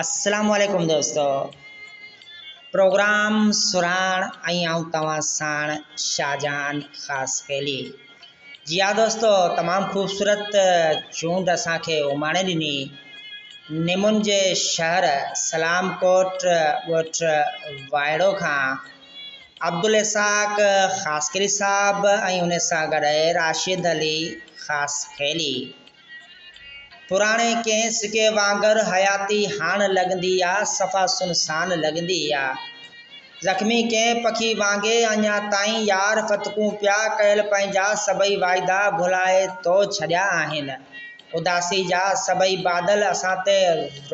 अस्सलामुअलैकुम दोस्तों। प्रोग्राम सुराण आऊँ तवां साण शाहजहान ख़ास कैली। जी हाँ दोस्तों, तमाम खूबसूरत चूंड असांखे उमाणे ॾिनी निमुन जे शहर सलामकोट ॻोठ वाइड़ो खां अब्दुल इसाक ख़ासकैली साहब ऐं उन सां गॾु राशिद अली ख़ास कैली। पुराणे कंहिं सिके वांगर हयाती हाण लॻंदी आहे, सफ़ा सुनसान लॻंदी आहे। ज़ख़्मी कंहिं पखी वांगे अञा ताईं यार फतकूं पिया कयल पंहिंजा सभई वाइदा भुलाए तो छॾिया आहिनि। उदासी जा सभई बादल असां ते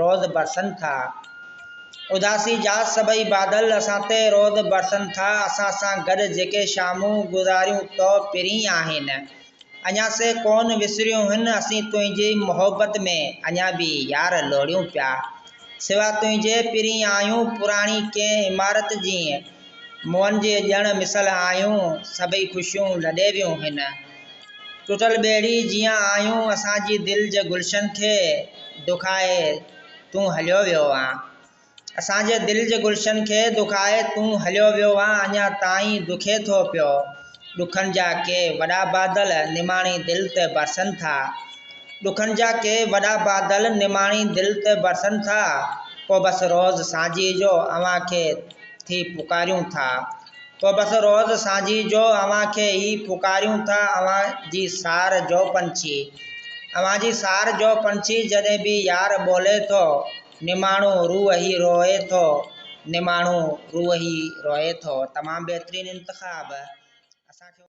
रोज़ बरसनि था। उदासी जा सभई बादल असां ते रोज़ बरसनि था। असां सां गॾु जेके शामूं गुज़ारियूं तो पिरी आहिनि, अञा से कोन विसरियूं आहिनि। असीं तुंहिंजी मोहबत में अञा भी यार लोड़ियूं पिया। सिवा तुंहिंजे पिरी आहियूं पुराणी कंहिं इमारत जी, मुअनि जे ॼण मिसल आहियूं, सभई ख़ुशियूं लॾे वियूं आहिनि। टुटल ॿेड़ी जीअं आहियूं, असांजी दिलि जे गुलशन खे दुखाए तूं हलियो वियो आहे। असांजे दिलि जे गुलशन खे दुखाए तूं हलियो वियो आहे। अञा ताईं दुखे थो पियो। ॾुखनि जा के वॾा बादल निमाणी दिलि ते बरसनि था। ॾुखनि जा के वॾा बादल निमाणी दिलि ते बरसनि था। पोइ बसि रोज़ सांझी जो अव्हां खे थी पुकारियूं था। पोइ बसि रोज़ सांझी जो अव्हां खे ही पुकारियूं था। अव्हां जी सार जो पंछी, अव्हां जी सार जो पंछी जॾहिं भी यार ॿोले थो, निमाणो रूह ही रोए थो, निमाणो रूह ही रोए थो। तमामु बहितरीनु इंतख़ाब असांखे।